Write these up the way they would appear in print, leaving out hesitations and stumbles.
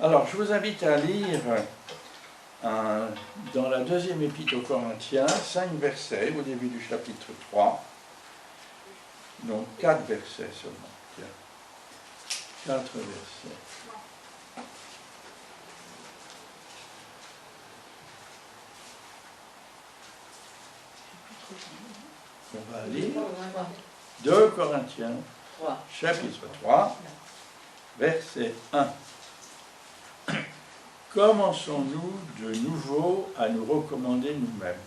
Alors, je vous invite à lire dans la deuxième épître aux Corinthiens, 5 versets au début du chapitre 3. Donc 4 versets seulement. 4 versets. On va lire 2 Corinthiens, chapitre 3, verset 1. Commençons-nous de nouveau à nous recommander nous-mêmes?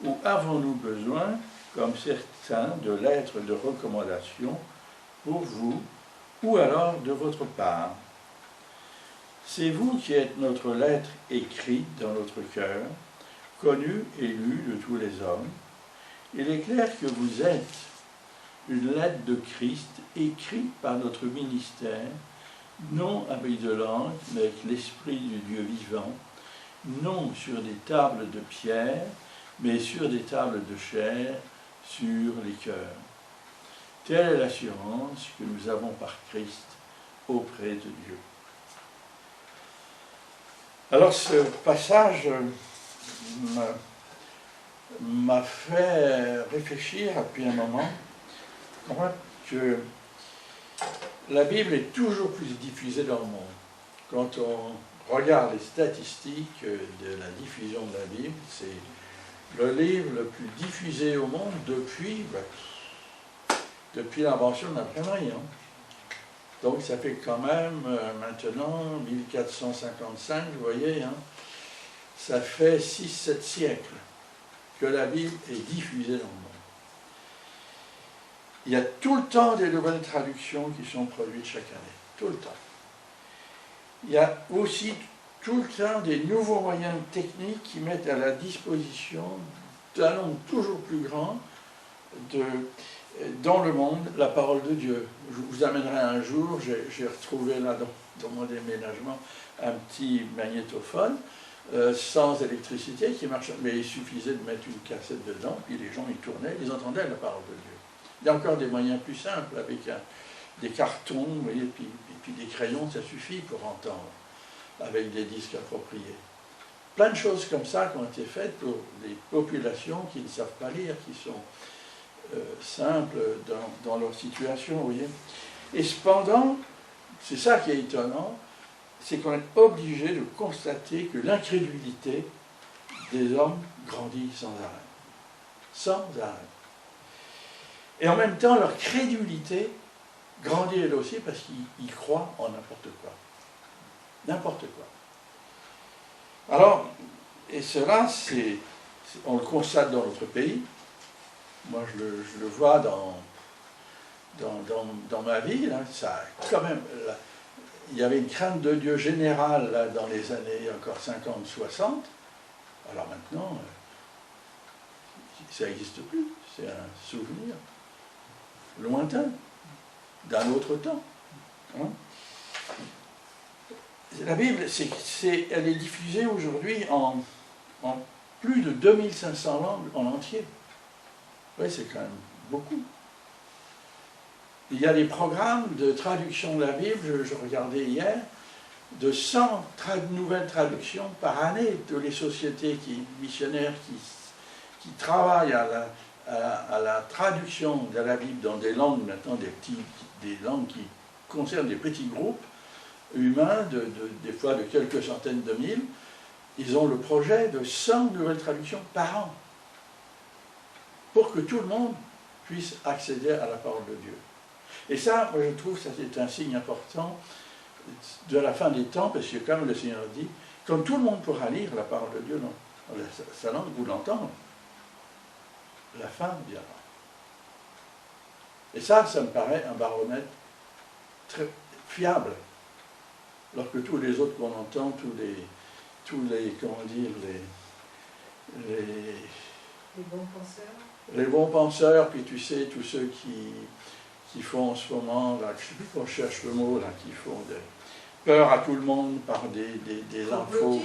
Ou avons-nous besoin, comme certains, de lettres de recommandation pour vous, ou alors de votre part? C'est vous qui êtes notre lettre écrite dans notre cœur, connue et lue de tous les hommes. Il est clair que vous êtes une lettre de Christ écrite par notre ministère, non avec de l'encre, mais avec l'Esprit du Dieu vivant, non sur des tables de pierre, mais sur des tables de chair, sur les cœurs. Telle est l'assurance que nous avons par Christ auprès de Dieu. Alors ce passage m'a fait réfléchir depuis un moment que la Bible est toujours plus diffusée dans le monde. Quand on regarde les statistiques de la diffusion de la Bible, c'est le livre le plus diffusé au monde depuis l'invention de l'imprimerie. Donc ça fait quand même maintenant 1455, vous voyez, ça fait 6-7 siècles que la Bible est diffusée dans le monde. Il y a tout le temps des nouvelles traductions qui sont produites chaque année, tout le temps. Il y a aussi tout le temps des nouveaux moyens techniques qui mettent à la disposition d'un nombre toujours plus grand dans le monde la parole de Dieu. Je vous amènerai un jour, j'ai retrouvé là dans mon déménagement un petit magnétophone sans électricité qui marchait, mais il suffisait de mettre une cassette dedans, puis les gens y tournaient, ils entendaient la parole de Dieu. Il y a encore des moyens plus simples avec des cartons, vous voyez, puis des crayons, ça suffit pour entendre, avec des disques appropriés. Plein de choses comme ça qui ont été faites pour des populations qui ne savent pas lire, qui sont simples dans leur situation, vous voyez. Et cependant, c'est ça qui est étonnant, c'est qu'on est obligé de constater que l'incrédulité des hommes grandit sans arrêt. Sans arrêt. Et en même temps, leur crédulité grandit elle aussi parce qu'ils croient en n'importe quoi. N'importe quoi. Alors, et cela, on le constate dans notre pays. Moi, je le vois dans ma vie. Là, ça, quand même, là, il y avait une crainte de Dieu générale là, dans les années encore 50-60. Alors maintenant, ça n'existe plus. C'est un souvenir lointain, d'un autre temps. La Bible, elle est diffusée aujourd'hui en plus de 2500 langues en entier. Oui, c'est quand même beaucoup. Il y a des programmes de traduction de la Bible, je regardais hier, de 100 nouvelles traductions par année de les sociétés missionnaires qui travaillent à la traduction de la Bible dans des langues, maintenant des langues qui concernent des petits groupes humains, des fois de quelques centaines de mille. Ils ont le projet de 100 nouvelles traductions par an pour que tout le monde puisse accéder à la parole de Dieu. Et ça, moi je trouve que ça c'est un signe important de la fin des temps, parce que comme le Seigneur dit, comme tout le monde pourra lire la parole de Dieu dans sa langue ou l'entendre, la fin viendra. Et ça me paraît un baromètre très fiable, alors que tous les autres qu'on entend, tous les comment dire, les bons penseurs. Les bons penseurs, puis tu sais, tous ceux qui font en ce moment, là, je ne sais plus qu'on cherche le mot, là, qui font peur à tout le monde par des infos.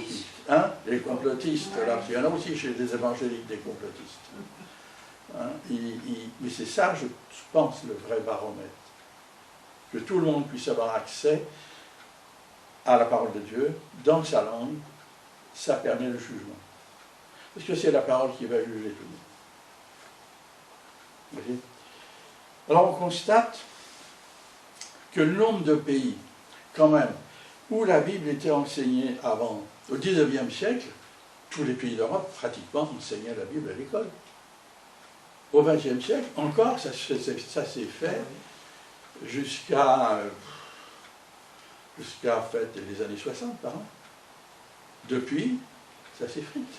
Les complotistes, là, il y en a aussi chez les évangéliques des complotistes. Mais c'est ça, je pense, le vrai baromètre. Que tout le monde puisse avoir accès à la parole de Dieu, dans sa langue, ça permet le jugement. Parce que c'est la parole qui va juger tout le monde. Voyez. Alors on constate que le nombre de pays, quand même, où la Bible était enseignée avant, au XIXe siècle, tous les pays d'Europe pratiquement enseignaient la Bible à l'école. Au XXe siècle, encore, ça s'est fait jusqu'à les années 60, par an. Depuis, ça s'effrite.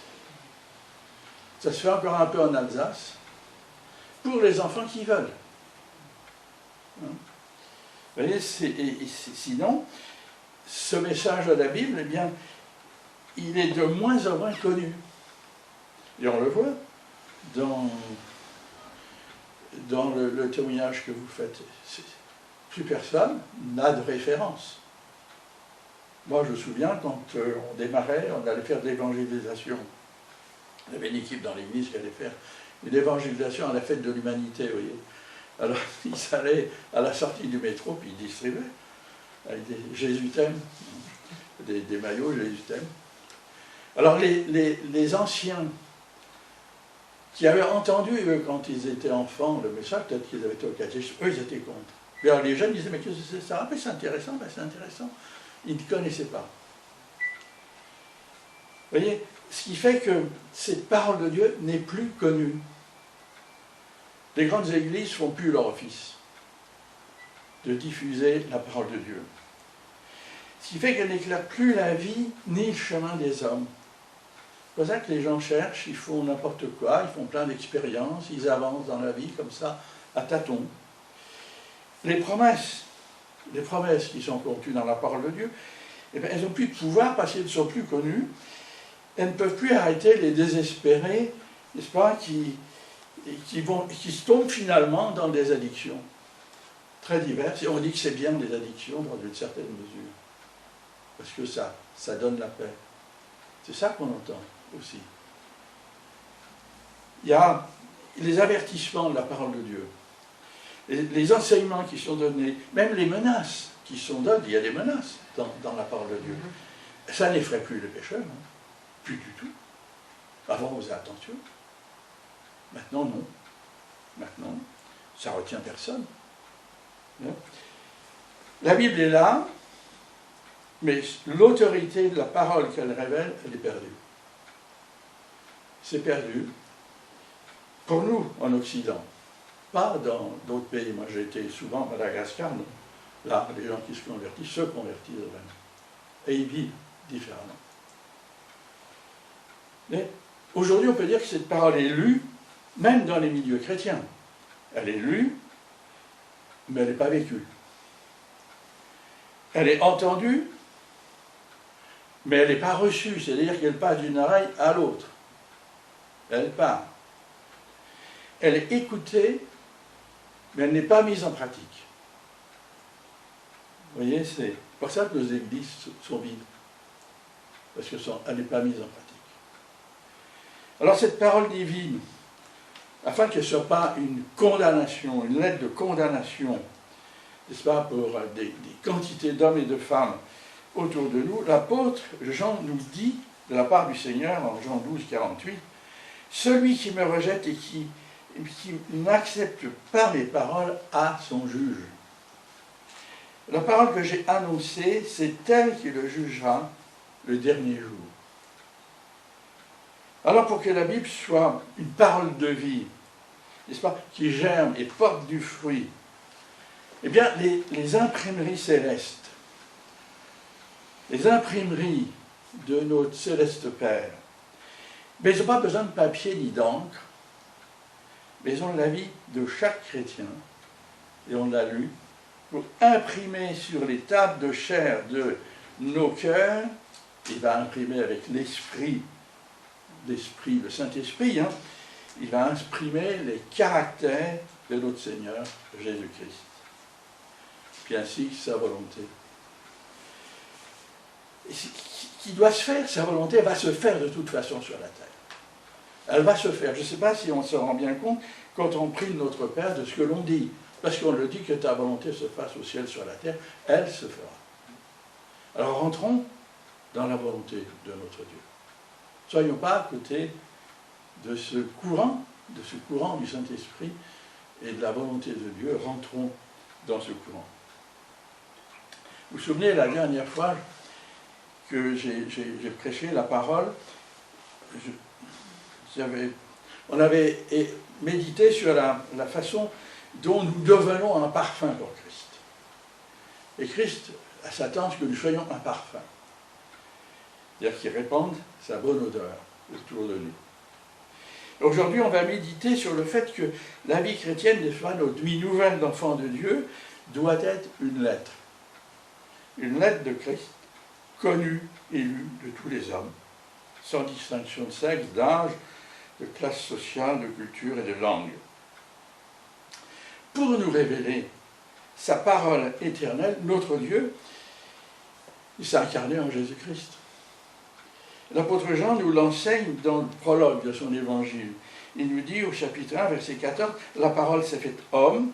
Ça se fait encore un peu en Alsace, pour les enfants qui veulent. Vous voyez, sinon, ce message de la Bible, eh bien, il est de moins en moins connu. Et on le voit dans le témoignage que vous faites. Plus personne n'a de référence. Moi, je me souviens, quand on démarrait, on allait faire de l'évangélisation. Il y avait une équipe dans l'église qui allait faire une évangélisation à la fête de l'humanité, vous voyez. Alors, ils allaient à la sortie du métro, puis ils distribuaient avec des Jésus t'aime, des maillots Jésus t'aime. Alors, les anciens qui avaient entendu, eux, quand ils étaient enfants, le message, peut-être qu'ils avaient été au catéchisme, eux, ils étaient contre. Puis alors, les jeunes disaient, mais qu'est-ce que c'est ça? C'est intéressant, ben, c'est intéressant. Ils ne connaissaient pas. Vous voyez, ce qui fait que cette parole de Dieu n'est plus connue. Les grandes églises ne font plus leur office de diffuser la parole de Dieu. Ce qui fait qu'elle n'éclaire plus la vie ni le chemin des hommes. C'est pour ça que les gens cherchent, ils font n'importe quoi, ils font plein d'expériences, ils avancent dans la vie comme ça, à tâtons. Les promesses qui sont contenues dans la parole de Dieu, eh bien, elles n'ont plus de pouvoir parce qu'elles ne sont plus connues. Elles ne peuvent plus arrêter les désespérés, n'est-ce pas, qui se tombent finalement dans des addictions très diverses. Et on dit que c'est bien des addictions dans une certaine mesure. Parce que ça donne la paix. C'est ça qu'on entend aussi. Il y a les avertissements de la parole de Dieu, les enseignements qui sont donnés, même les menaces qui sont données. Il y a des menaces dans la parole de Dieu. Ça n'effraie plus les pécheurs, hein. Plus du tout. Avant, on faisait attention. Maintenant, non. Maintenant, ça ne retient personne. La Bible est là, mais l'autorité de la parole qu'elle révèle, elle est perdue. C'est perdu. Pour nous, en Occident, pas dans d'autres pays. Moi, j'ai été souvent à Madagascar. Là, les gens qui se convertissent vraiment. Et ils vivent différemment. Mais aujourd'hui, on peut dire que cette parole est lue, même dans les milieux chrétiens. Elle est lue, mais elle n'est pas vécue. Elle est entendue, mais elle n'est pas reçue, c'est-à-dire qu'elle passe d'une oreille à l'autre. Elle part. Elle est écoutée, mais elle n'est pas mise en pratique. Vous voyez, c'est pour ça que nos églises sont vides. Parce qu'elle n'est pas mise en pratique. Alors cette parole divine, afin qu'elle ne soit pas une condamnation, une lettre de condamnation, n'est-ce pas, pour des quantités d'hommes et de femmes autour de nous, l'apôtre Jean nous dit, de la part du Seigneur, en Jean 12, 48, « Celui qui me rejette et qui n'accepte pas mes paroles a son juge. La parole que j'ai annoncée, c'est elle qui le jugera le dernier jour. » Alors pour que la Bible soit une parole de vie, n'est-ce pas, qui germe et porte du fruit, eh bien les imprimeries célestes, les imprimeries de notre céleste Père, mais ils n'ont pas besoin de papier ni d'encre, mais ils ont la vie de chaque chrétien, et on l'a lu, pour imprimer sur les tables de chair de nos cœurs, il va imprimer avec l'esprit, le Saint-Esprit, hein, il va imprimer les caractères de notre Seigneur Jésus-Christ, puis ainsi sa volonté. Et ce qui doit se faire, sa volonté va se faire de toute façon sur la terre. Elle va se faire. Je ne sais pas si on se rend bien compte, quand on prie notre Père, de ce que l'on dit. Parce qu'on le dit que ta volonté se fasse au ciel, sur la terre, elle se fera. Alors rentrons dans la volonté de notre Dieu. Ne soyons pas à côté de ce courant du Saint-Esprit et de la volonté de Dieu. Rentrons dans ce courant. Vous vous souvenez, la dernière fois que j'ai prêché la parole, on avait médité sur la façon dont nous devenons un parfum pour Christ. Et Christ s'attend à ce que nous soyons un parfum. C'est-à-dire qu'il répande sa bonne odeur autour de nous. Aujourd'hui, on va méditer sur le fait que la vie chrétienne, des fois, notre vie nouvelle d'enfant de Dieu, doit être une lettre. Une lettre de Christ, connue et lue de tous les hommes, sans distinction de sexe, d'âge, de classe sociale, de culture et de langue. Pour nous révéler sa parole éternelle, notre Dieu, il s'est incarné en Jésus-Christ. L'apôtre Jean nous l'enseigne dans le prologue de son évangile. Il nous dit au chapitre 1, verset 14, « La parole s'est faite homme,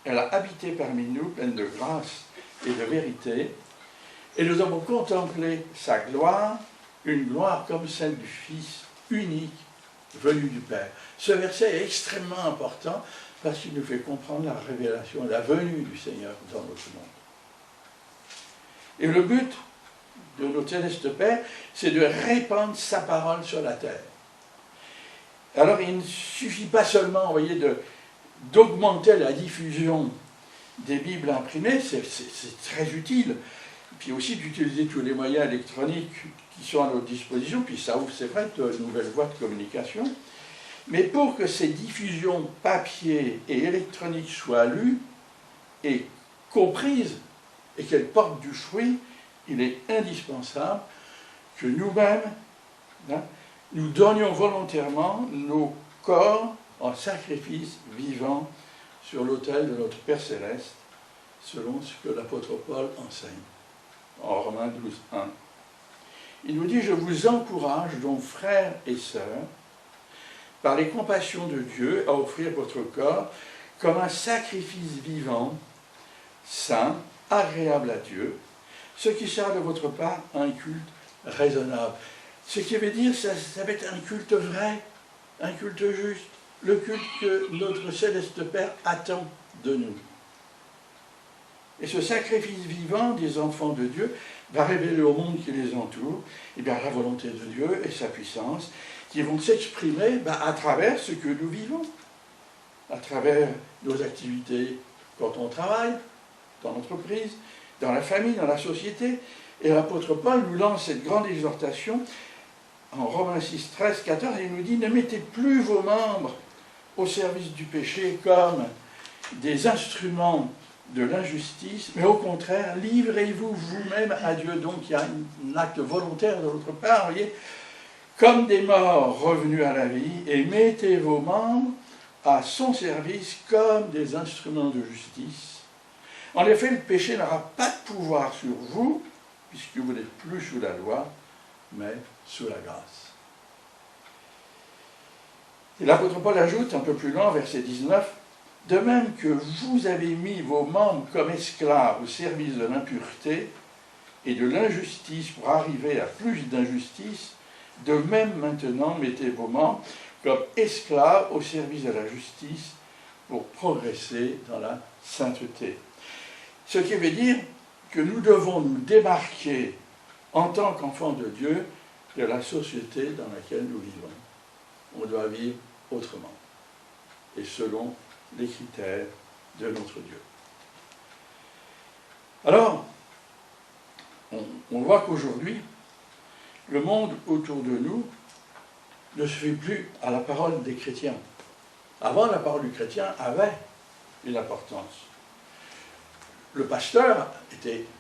elle a habité parmi nous, pleine de grâce et de vérité, et nous avons contemplé sa gloire, une gloire comme celle du Fils unique venu du Père. » Ce verset est extrêmement important parce qu'il nous fait comprendre la révélation, la venue du Seigneur dans notre monde. Et le but de notre céleste Père, c'est de répandre sa parole sur la terre. Alors il ne suffit pas seulement, vous voyez, d'augmenter la diffusion des Bibles imprimées, c'est très utile, puis aussi d'utiliser tous les moyens électroniques qui sont à notre disposition, puis ça ouvre, c'est vrai, de nouvelles voies de communication. Mais pour que ces diffusions papier et électroniques soient lues et comprises, et qu'elles portent du fruit, il est indispensable que nous-mêmes, nous donnions volontairement nos corps en sacrifice vivant sur l'autel de notre Père Céleste, selon ce que l'apôtre Paul enseigne en Romains 12, 1. Il nous dit « Je vous encourage donc, frères et sœurs, par les compassions de Dieu, à offrir votre corps comme un sacrifice vivant, saint, agréable à Dieu, ce qui sera de votre part un culte raisonnable. » Ce qui veut dire, ça va être un culte vrai, un culte juste, le culte que notre céleste Père attend de nous. Et ce sacrifice vivant des enfants de Dieu va révéler au monde qui les entoure la volonté de Dieu et sa puissance, qui vont s'exprimer à travers ce que nous vivons, à travers nos activités quand on travaille, dans l'entreprise, dans la famille, dans la société. Et l'apôtre Paul nous lance cette grande exhortation en Romains 6, 13, 14, et il nous dit « Ne mettez plus vos membres au service du péché comme des instruments de l'injustice, mais au contraire, livrez-vous vous-même à Dieu. » Donc il y a un acte volontaire de votre part, vous voyez, comme des morts revenus à la vie, et mettez vos membres à son service comme des instruments de justice. En effet, le péché n'aura pas de pouvoir sur vous, puisque vous n'êtes plus sous la loi, mais sous la grâce. Et l'apôtre Paul ajoute un peu plus loin, verset 19, « De même que vous avez mis vos membres comme esclaves au service de l'impureté et de l'injustice pour arriver à plus d'injustice, de même maintenant mettez vos membres comme esclaves au service de la justice pour progresser dans la sainteté. » Ce qui veut dire que nous devons nous démarquer en tant qu'enfants de Dieu de la société dans laquelle nous vivons. On doit vivre autrement et selon les critères de notre Dieu. Alors, on voit qu'aujourd'hui, le monde autour de nous ne se fait plus à la parole des chrétiens. Avant, la parole du chrétien avait une importance. Le pasteur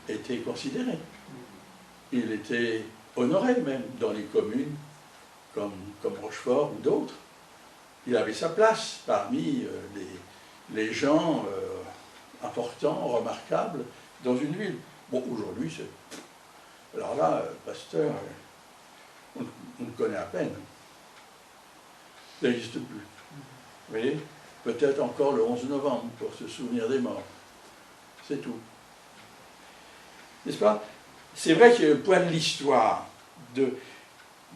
était considéré. Il était honoré même dans les communes comme Rochefort ou d'autres. Il avait sa place parmi les gens importants, remarquables dans une ville. Bon, aujourd'hui, c'est... Alors là, pasteur, on le connaît à peine. Ça n'existe plus. Vous voyez, peut-être encore le 11 novembre pour se souvenir des morts. C'est tout. N'est-ce pas? c'est vrai que le point de l'histoire, de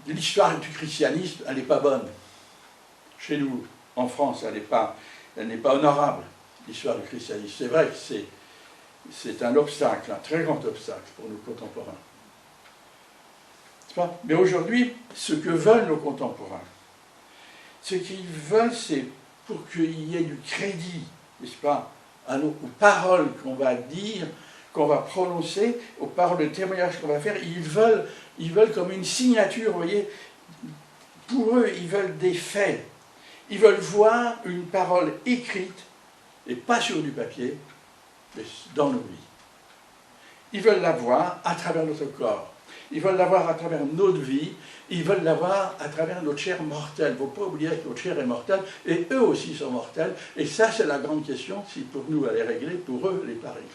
l'histoire du christianisme, elle n'est pas bonne. Chez nous, en France, elle n'est pas honorable, l'histoire du christianisme. C'est vrai que c'est un obstacle, un très grand obstacle pour nos contemporains. Mais aujourd'hui, ce que veulent nos contemporains, ce qu'ils veulent, c'est pour qu'il y ait du crédit, n'est-ce pas, aux paroles qu'on va dire, qu'on va prononcer, aux paroles de témoignage qu'on va faire. Ils veulent comme une signature, vous voyez. Pour eux, ils veulent des faits. Ils veulent voir une parole écrite, et pas sur du papier, mais dans nos vies. Ils veulent la voir à travers notre corps. Ils veulent la voir à travers notre vie. Ils veulent la voir à travers notre chair mortelle. Il ne faut pas oublier que notre chair est mortelle, et eux aussi sont mortels. Et ça, c'est la grande question, si pour nous elle est réglée, pour eux, elle n'est pas réglée.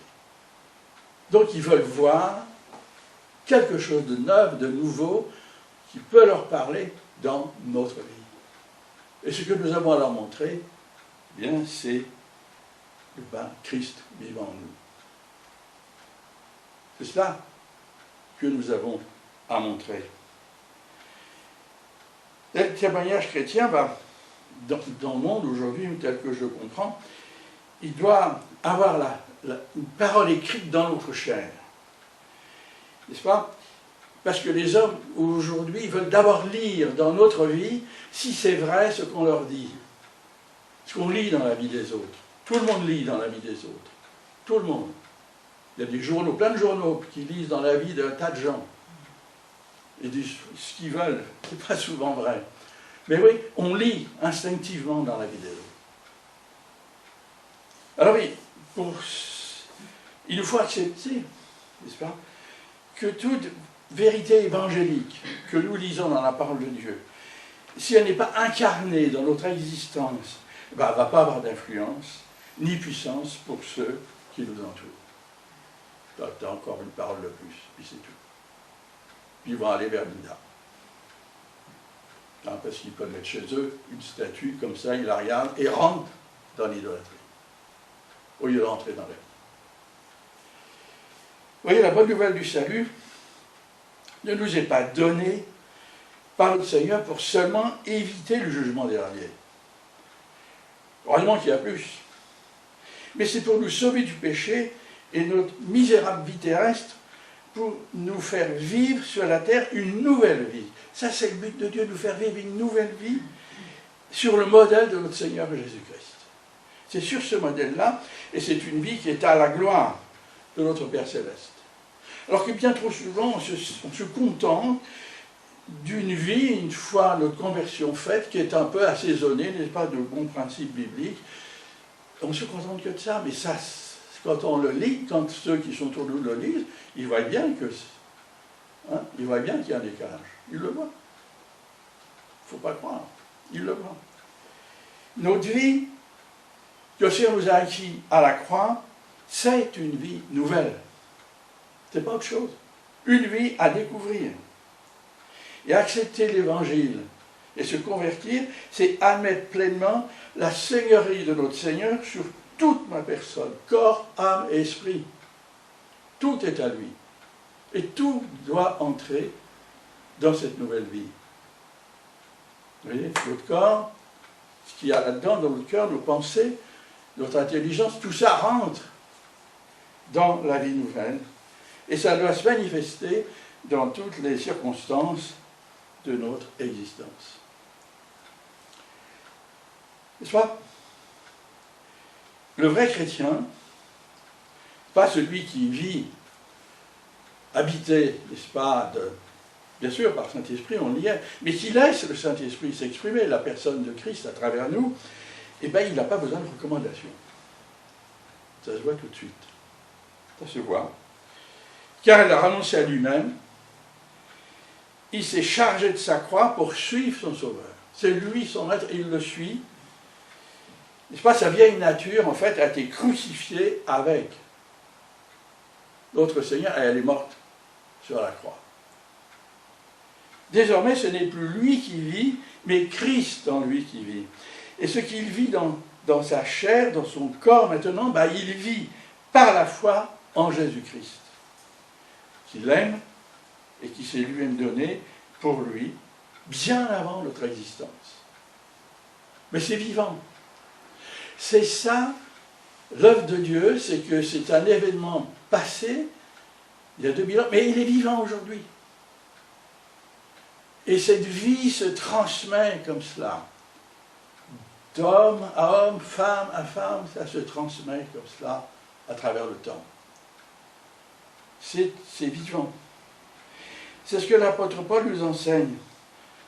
Donc ils veulent voir quelque chose de neuf, de nouveau, qui peut leur parler dans notre vie. Et ce que nous avons à leur montrer, eh bien, c'est Christ vivant en nous. C'est cela que nous avons à montrer. Le témoignage chrétien va, dans le monde aujourd'hui, tel que je le comprends, il doit avoir une parole écrite dans notre chair. N'est-ce pas? Parce que les hommes, aujourd'hui, veulent d'abord lire dans notre vie si c'est vrai ce qu'on leur dit. Ce qu'on lit dans la vie des autres. Tout le monde lit dans la vie des autres. Tout le monde. Il y a des journaux, plein de journaux qui lisent dans la vie d'un tas de gens. Et disent ce qu'ils veulent. C'est pas souvent vrai. Mais oui, on lit instinctivement dans la vie des autres. Alors oui, il nous faut accepter, n'est-ce pas, que toute vérité évangélique que nous lisons dans la parole de Dieu, si elle n'est pas incarnée dans notre existence, elle ne va pas avoir d'influence ni puissance pour ceux qui nous entourent. Tu as encore une parole de plus, puis c'est tout. Puis ils vont aller vers Bouddha. Parce qu'ils peuvent mettre chez eux une statue, comme ça, ils la regardent et rentrent dans l'idolâtrie, au lieu d'entrer dans la vie. Vous voyez, la bonne nouvelle du salut ne nous est pas donnée par le Seigneur pour seulement éviter le jugement dernier. Heureusement qu'il y a plus. Mais c'est pour nous sauver du péché et notre misérable vie terrestre, pour nous faire vivre sur la terre une nouvelle vie. Ça, c'est le but de Dieu, de nous faire vivre une nouvelle vie sur le modèle de notre Seigneur Jésus-Christ. C'est sur ce modèle-là, et c'est une vie qui est à la gloire de notre Père Céleste. Alors que bien trop souvent, on se contente d'une vie, une fois notre conversion faite, qui est un peu assaisonnée, n'est-ce pas, de bons principes bibliques. On ne se contente que de ça, mais ça, quand on le lit, quand ceux qui sont autour de nous le lisent, ils voient bien qu'il y a un décalage. Ils le voient. Il ne faut pas croire. Ils le voient. Notre vie, que le Seigneur nous a acquis à la croix, c'est une vie nouvelle. Ce n'est pas autre chose. Une vie à découvrir. Et accepter l'Évangile et se convertir, c'est admettre pleinement la seigneurie de notre Seigneur sur toute ma personne, corps, âme et esprit. Tout est à lui. Et tout doit entrer dans cette nouvelle vie. Vous voyez, notre corps, ce qu'il y a là-dedans, dans notre cœur, nos pensées, notre intelligence, tout ça rentre dans la vie nouvelle. Et ça doit se manifester dans toutes les circonstances de notre existence. N'est-ce pas? Le vrai chrétien, pas celui qui vit habité, n'est-ce pas, bien sûr par Saint-Esprit, on y est, mais qui laisse le Saint-Esprit s'exprimer, la personne de Christ à travers nous, eh bien, il n'a pas besoin de recommandation. Ça se voit tout de suite. Ça se voit. Car il a renoncé à lui-même, il s'est chargé de sa croix pour suivre son Sauveur. C'est lui son maître, il le suit. N'est-ce pas, sa vieille nature, en fait, a été crucifiée avec notre Seigneur, et elle est morte sur la croix. Désormais, ce n'est plus lui qui vit, mais Christ en lui qui vit. Et ce qu'il vit dans sa chair, dans son corps maintenant, il vit par la foi en Jésus-Christ, qui l'aime et qui s'est lui-même donné pour lui, bien avant notre existence. Mais c'est vivant. C'est ça, l'œuvre de Dieu, c'est que c'est un événement passé, il y a 2000 ans, mais il est vivant aujourd'hui. Et cette vie se transmet comme cela. D'homme à homme, femme à femme, ça se transmet comme cela à travers le temps. C'est vivant. C'est ce que l'apôtre Paul nous enseigne.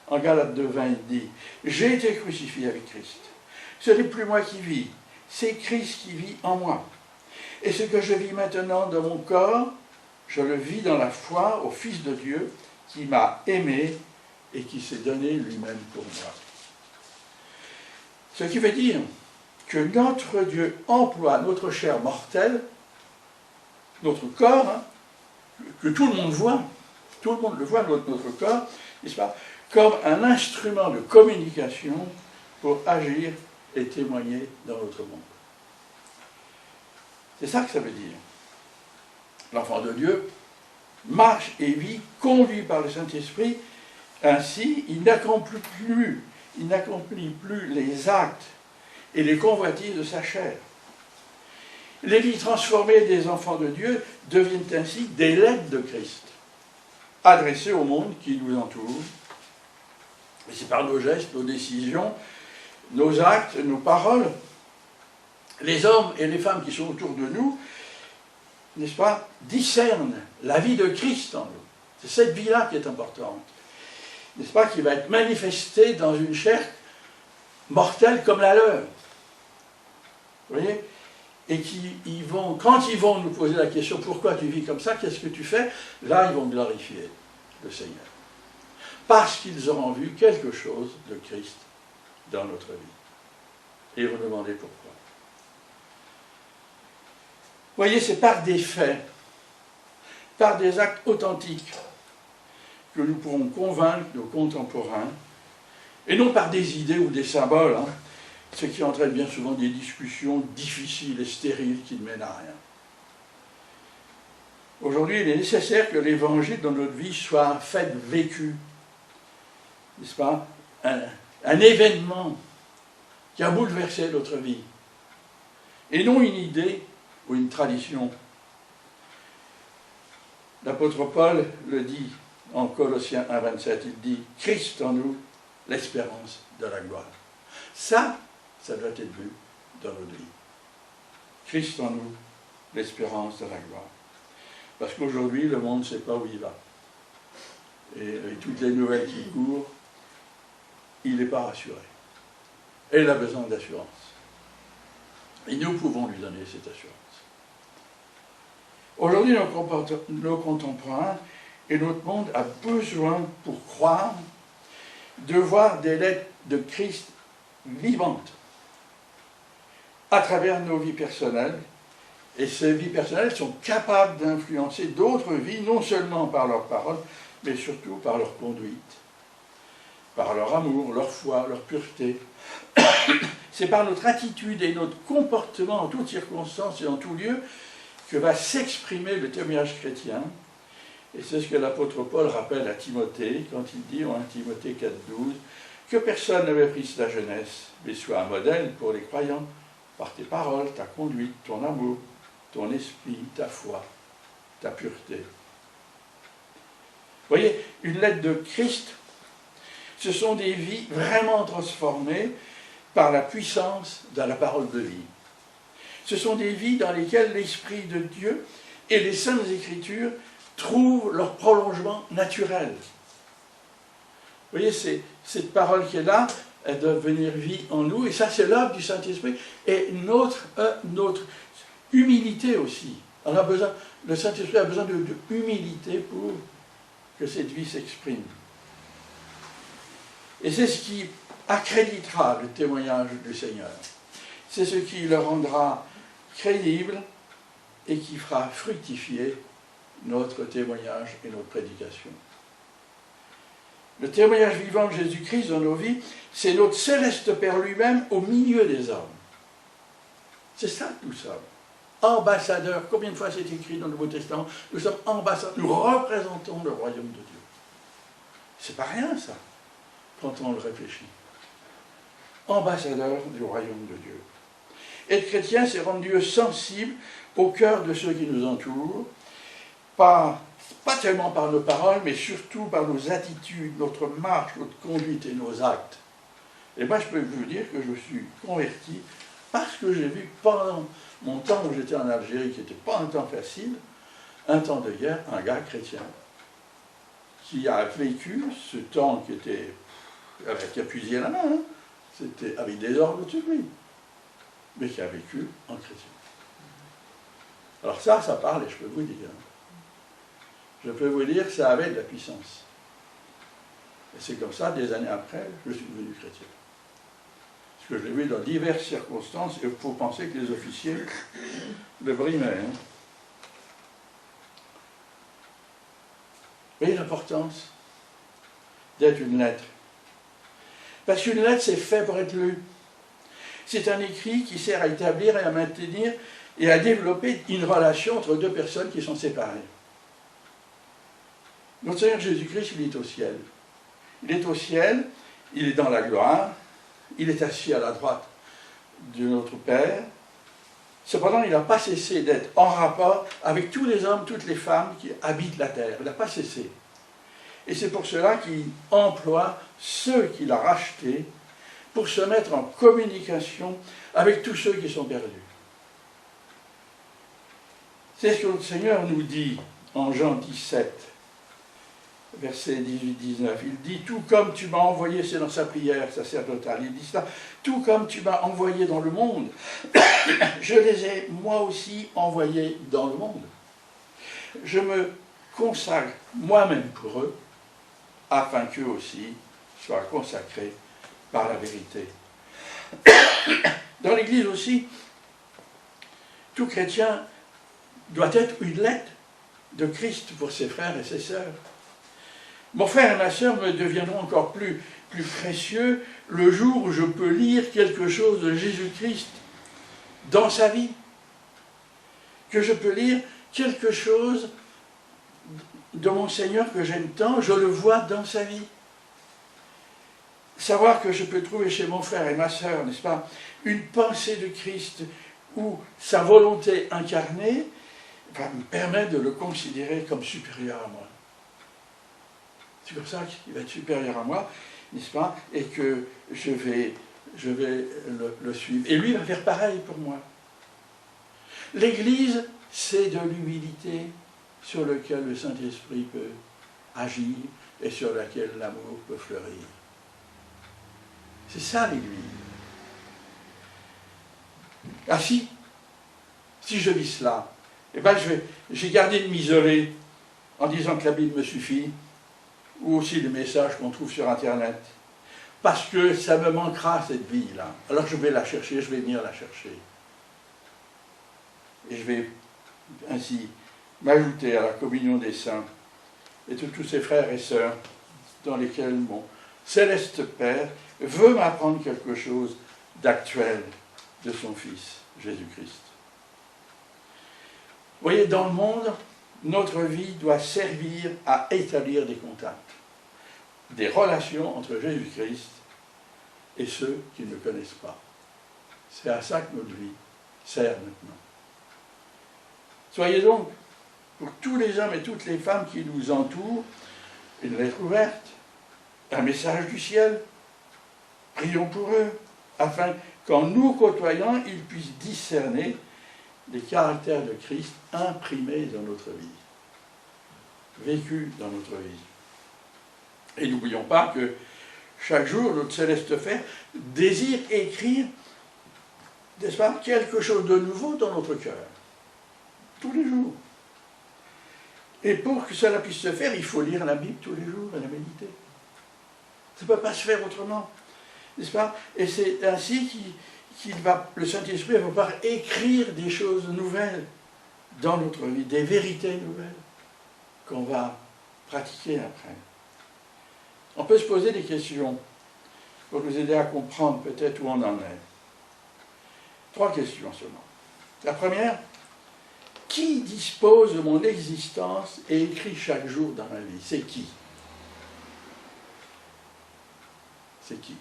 En Galates 2,20, il dit « J'ai été crucifié avec Christ. Ce n'est plus moi qui vis, c'est Christ qui vit en moi. Et ce que je vis maintenant dans mon corps, je le vis dans la foi au Fils de Dieu qui m'a aimé et qui s'est donné lui-même pour moi. » Ce qui veut dire que notre Dieu emploie notre chair mortelle, notre corps, hein, que tout le monde voit, tout le monde le voit, notre corps, n'est-ce pas, comme un instrument de communication pour agir et témoigner dans notre monde. C'est ça que ça veut dire. L'enfant de Dieu marche et vit, conduit par le Saint-Esprit, ainsi il n'accomplit plus les actes et les convoitises de sa chair. Les vies transformées des enfants de Dieu deviennent ainsi des lettres de Christ, adressées au monde qui nous entoure. Et c'est par nos gestes, nos décisions, nos actes, nos paroles, les hommes et les femmes qui sont autour de nous, n'est-ce pas, discernent la vie de Christ en nous. C'est cette vie-là qui est importante. N'est-ce pas, qui va être manifestée dans une chair mortelle comme la leur. Vous voyez? Et quand ils vont nous poser la question « Pourquoi tu vis comme ça? Qu'est-ce que tu fais ?» Là, ils vont glorifier le Seigneur. Parce qu'ils auront vu quelque chose de Christ dans notre vie. Et vous demandez pourquoi. Vous voyez, c'est par des faits, par des actes authentiques, que nous pourrons convaincre nos contemporains, et non par des idées ou des symboles, hein, ce qui entraîne bien souvent des discussions difficiles et stériles qui ne mènent à rien. Aujourd'hui, il est nécessaire que l'évangile dans notre vie soit fait vécu, n'est-ce pas, un événement qui a bouleversé notre vie, et non une idée ou une tradition. L'apôtre Paul le dit en Colossiens 1,27, il dit « Christ en nous, l'espérance de la gloire ». Ça doit être vu dans notre vie. Christ en nous, l'espérance de la gloire. Parce qu'aujourd'hui, le monde ne sait pas où il va. Et avec toutes les nouvelles qui courent, il n'est pas rassuré. Et il a besoin d'assurance. Et nous pouvons lui donner cette assurance. Aujourd'hui, nos contemporains et notre monde a besoin, pour croire, de voir des lettres de Christ vivantes à travers nos vies personnelles. Et ces vies personnelles sont capables d'influencer d'autres vies, non seulement par leurs paroles, mais surtout par leur conduite, par leur amour, leur foi, leur pureté. C'est par notre attitude et notre comportement en toutes circonstances et en tout lieu que va s'exprimer le témoignage chrétien. Et c'est ce que l'apôtre Paul rappelle à Timothée, quand il dit en 1 Timothée 4,12, que personne ne méprise ta jeunesse, mais sois un modèle pour les croyants, par tes paroles, ta conduite, ton amour, ton esprit, ta foi, ta pureté. Vous voyez, une lettre de Christ, ce sont des vies vraiment transformées par la puissance de la parole de vie. Ce sont des vies dans lesquelles l'Esprit de Dieu et les Saintes Écritures trouvent leur prolongement naturel. Vous voyez, cette parole qui est là, elle doit devenir vie en nous, et ça c'est l'œuvre du Saint-Esprit, et notre humilité aussi. On a besoin, le Saint-Esprit a besoin de humilité pour que cette vie s'exprime. Et c'est ce qui accréditera le témoignage du Seigneur. C'est ce qui le rendra crédible et qui fera fructifier notre témoignage et notre prédication. Le témoignage vivant de Jésus-Christ dans nos vies, c'est notre céleste Père lui-même au milieu des hommes. C'est ça tout ça. ambassadeurs. Combien de fois c'est écrit dans le Nouveau Testament? Nous sommes ambassadeurs, nous représentons le royaume de Dieu. C'est pas rien ça, quand on le réfléchit. Ambassadeurs du royaume de Dieu. Être chrétien, c'est rendre Dieu sensible au cœur de ceux qui nous entourent, pas tellement par nos paroles, mais surtout par nos attitudes, notre marche, notre conduite et nos actes. Et moi, je peux vous dire que je suis converti parce que j'ai vu pendant mon temps où j'étais en Algérie, qui n'était pas un temps facile, un temps de guerre, un gars chrétien qui a vécu ce temps qui était avec un fusil à la main, hein. C'était avec des ordres dessus lui, mais qui a vécu en chrétien. Alors ça parle et je peux vous dire. Je peux vous dire que ça avait de la puissance. Et c'est comme ça, des années après, je suis devenu chrétien. Parce que je l'ai vu dans diverses circonstances, et il faut penser que les officiers le brimaient. Hein. Vous voyez l'importance d'être une lettre. Parce qu'une lettre, c'est fait pour être lue. C'est un écrit qui sert à établir et à maintenir et à développer une relation entre deux personnes qui sont séparées. Notre Seigneur Jésus-Christ, il est au ciel. Il est au ciel, il est dans la gloire, il est assis à la droite de notre Père. Cependant, il n'a pas cessé d'être en rapport avec tous les hommes, toutes les femmes qui habitent la terre. Il n'a pas cessé. Et c'est pour cela qu'il emploie ceux qu'il a rachetés pour se mettre en communication avec tous ceux qui sont perdus. C'est ce que notre Seigneur nous dit en Jean 17, verset 18-19. Il dit, tout comme tu m'as envoyé, c'est dans sa prière sacerdotale, il dit ça, tout comme tu m'as envoyé dans le monde, je les ai moi aussi envoyés dans le monde. Je me consacre moi-même pour eux, afin qu'eux aussi soient consacrés par la vérité. Dans l'Église aussi, tout chrétien doit être une lettre de Christ pour ses frères et ses sœurs. Mon frère et ma sœur me deviendront encore plus précieux le jour où je peux lire quelque chose de Jésus-Christ dans sa vie. Que je peux lire quelque chose de mon Seigneur que j'aime tant, je le vois dans sa vie. Savoir que je peux trouver chez mon frère et ma sœur, n'est-ce pas, une pensée de Christ ou sa volonté incarnée, va me permettre de le considérer comme supérieur à moi. C'est comme ça qu'il va être supérieur à moi, n'est-ce pas, et que je vais le suivre. Et lui va faire pareil pour moi. L'Église, c'est de l'humilité sur laquelle le Saint-Esprit peut agir et sur laquelle l'amour peut fleurir. C'est ça l'Église. Ah si je vis cela, eh bien j'ai gardé de m'isoler en disant que la Bible me suffit, ou aussi les messages qu'on trouve sur Internet, parce que ça me manquera cette vie-là. Alors je vais la chercher, je vais venir la chercher. Et je vais ainsi m'ajouter à la communion des saints et de tous ces frères et sœurs dans lesquels mon céleste Père veut m'apprendre quelque chose d'actuel de son Fils, Jésus-Christ. Vous voyez, dans le monde, notre vie doit servir à établir des contacts, des relations entre Jésus-Christ et ceux qui ne le connaissent pas. C'est à ça que notre vie sert maintenant. Soyez donc, pour tous les hommes et toutes les femmes qui nous entourent, une lettre ouverte, un message du ciel. Prions pour eux, afin qu'en nous côtoyant, ils puissent discerner les caractères de Christ imprimés dans notre vie, vécus dans notre vie. Et n'oublions pas que chaque jour, notre céleste Père désire écrire, n'est-ce pas, quelque chose de nouveau dans notre cœur. Tous les jours. Et pour que cela puisse se faire, il faut lire la Bible tous les jours et la méditer. Ça ne peut pas se faire autrement. N'est-ce pas? Et c'est ainsi le Saint-Esprit va pouvoir écrire des choses nouvelles dans notre vie, des vérités nouvelles qu'on va pratiquer après. On peut se poser des questions pour nous aider à comprendre peut-être où on en est. 3 questions seulement. La première, Qui dispose de mon existence et écrit chaque jour dans ma vie? C'est qui? C'est qui?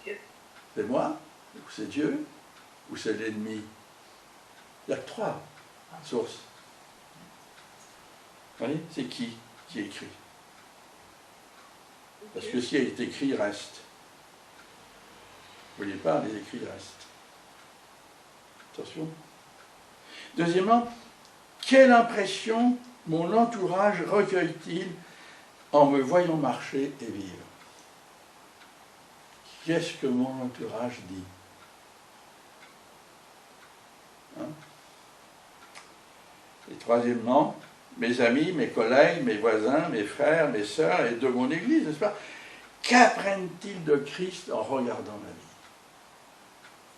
Dieu. C'est moi? Ou c'est Dieu? Ou c'est l'ennemi? Il y a trois sources. Vous voyez? C'est qui écrit? Parce que ce qui est écrit reste. Vous ne voyez pas, les écrits restent. Attention. Deuxièmement, quelle impression mon entourage recueille-t-il en me voyant marcher et vivre? Qu'est-ce que mon entourage dit? Hein? Et troisièmement, mes amis, mes collègues, mes voisins, mes frères, mes sœurs et de mon Église, n'est-ce pas? Qu'apprennent-ils de Christ en regardant ma vie?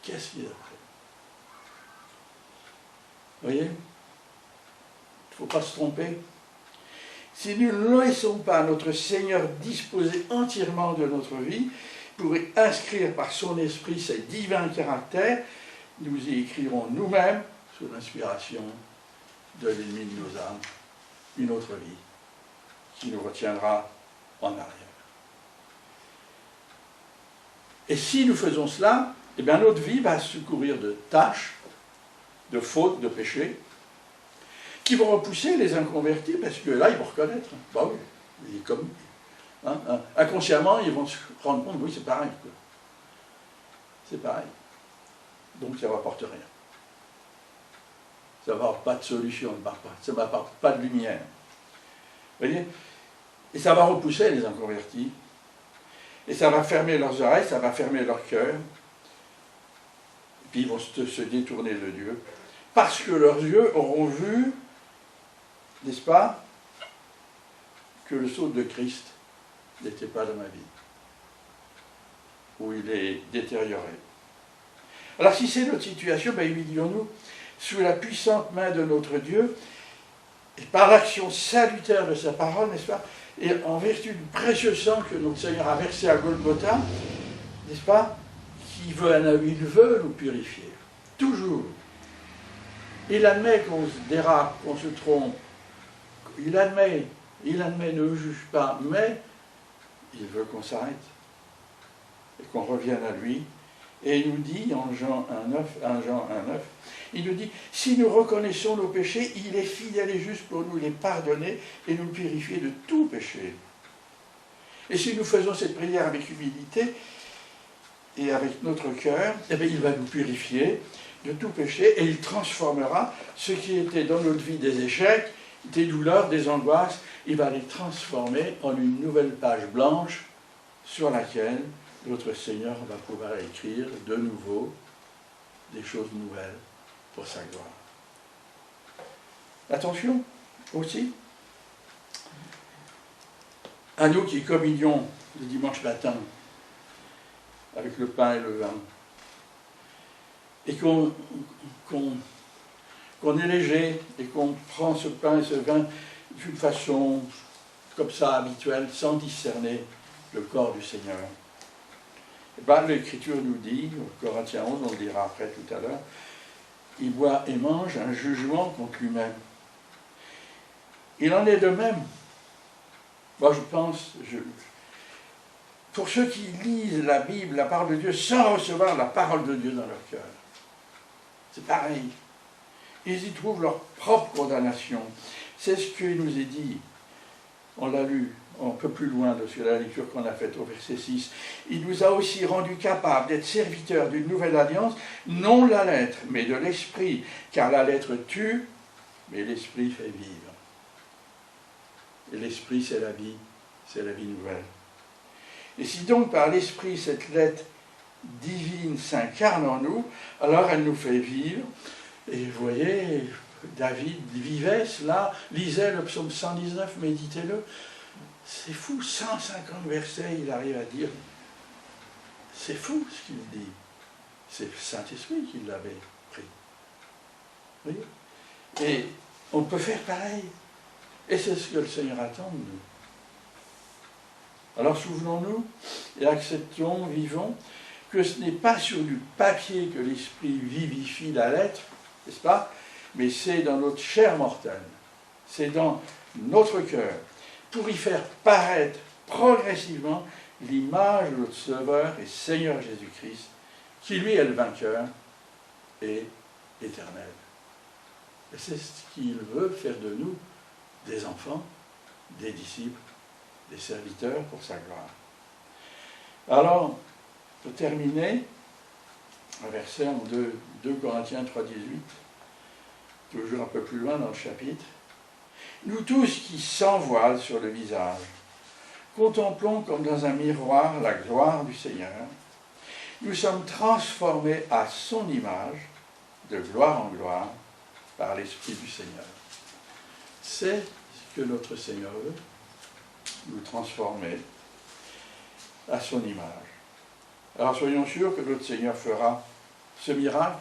Qu'est-ce qu'ils apprennent? Vous voyez? Il ne faut pas se tromper. Si nous ne laissons pas notre Seigneur disposer entièrement de notre vie pour y inscrire par son esprit ses divins caractères, nous y écrirons nous-mêmes, sous l'inspiration de l'ennemi de nos âmes, une autre vie qui nous retiendra en arrière. Et si nous faisons cela, eh bien notre vie va se couvrir de tâches, de fautes, de péchés, qui vont repousser les inconvertis, parce que là, ils vont reconnaître. Bah oui, comme, inconsciemment, ils vont se rendre compte, oui, c'est pareil. C'est pareil. Donc ça ne rapporte rien. Ça n'apporte pas de solution, ça ne m'apporte pas de lumière. Vous voyez? Et ça va repousser les inconvertis, et ça va fermer leurs oreilles, ça va fermer leur cœur, et puis ils vont se détourner de Dieu, parce que leurs yeux auront vu, n'est-ce pas, que le sceau de Christ n'était pas dans ma vie, où il est détérioré. Alors si c'est notre situation, ben, humilions-nous sous la puissante main de notre Dieu, et par l'action salutaire de sa parole, n'est-ce pas, et en vertu du précieux sang que notre Seigneur a versé à Golgotha, n'est-ce pas, il veut nous purifier, toujours. Il admet qu'on se dérape, qu'on se trompe, il admet, ne juge pas, mais il veut qu'on s'arrête et qu'on revienne à lui. Et il nous dit en Jean 1,9, il nous dit, si nous reconnaissons nos péchés, il est fidèle et juste pour nous les pardonner et nous purifier de tout péché. Et si nous faisons cette prière avec humilité et avec notre cœur, eh bien, il va nous purifier de tout péché et il transformera ce qui était dans notre vie des échecs, des douleurs, des angoisses, il va les transformer en une nouvelle page blanche sur laquelle notre Seigneur va pouvoir écrire de nouveau des choses nouvelles pour sa gloire. Attention aussi à nous qui communions le dimanche matin avec le pain et le vin et qu'on est léger et qu'on prend ce pain et ce vin d'une façon comme ça habituelle, sans discerner le corps du Seigneur. Ben, l'Écriture nous dit, au Corinthiens 11, on le dira après tout à l'heure, il boit et mange un jugement contre lui-même. Il en est de même. Moi, je pense, pour ceux qui lisent la Bible, la parole de Dieu, sans recevoir la parole de Dieu dans leur cœur, c'est pareil. Ils y trouvent leur propre condamnation. C'est ce qu'il nous est dit. On l'a lu un peu plus loin de la lecture qu'on a faite au verset 6. Il nous a aussi rendus capables d'être serviteurs d'une nouvelle alliance, non la lettre, mais de l'esprit, car la lettre tue, mais l'esprit fait vivre. Et l'esprit, c'est la vie nouvelle. Et si donc par l'esprit cette lettre divine s'incarne en nous, alors elle nous fait vivre. Et vous voyez, David vivait cela, lisait le psaume 119, méditez-le. C'est fou, 150 versets, il arrive à dire. C'est fou ce qu'il dit. C'est le Saint-Esprit qui l'avait pris. Vous voyez? Et on peut faire pareil. Et c'est ce que le Seigneur attend de nous. Alors souvenons-nous et acceptons, vivons, que ce n'est pas sur du papier que l'Esprit vivifie la lettre, n'est-ce pas? mais c'est dans notre chair mortelle, c'est dans notre cœur, pour y faire paraître progressivement l'image de notre Sauveur et Seigneur Jésus-Christ, qui lui est le vainqueur et éternel. Et c'est ce qu'il veut faire de nous, des enfants, des disciples, des serviteurs pour sa gloire. Alors, pour terminer, un verset en 2 Corinthiens 3, 18, toujours un peu plus loin dans le chapitre. Nous tous qui sans voile sur le visage, contemplons comme dans un miroir la gloire du Seigneur, nous sommes transformés à son image, de gloire en gloire, par l'Esprit du Seigneur. C'est ce que notre Seigneur veut, nous transformer à son image. Alors soyons sûrs que notre Seigneur fera ce miracle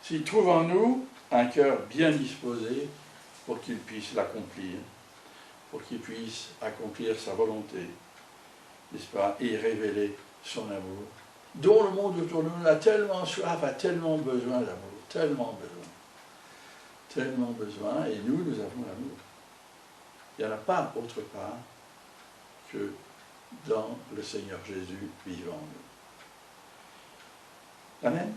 s'il trouve en nous un cœur bien disposé pour qu'il puisse l'accomplir, pour qu'il puisse accomplir sa volonté, n'est-ce pas, et révéler son amour, dont le monde autour de nous a tellement soif, a tellement besoin d'amour, tellement besoin, et nous avons l'amour. Il n'y en a pas autre part que dans le Seigneur Jésus vivant en nous. Amen.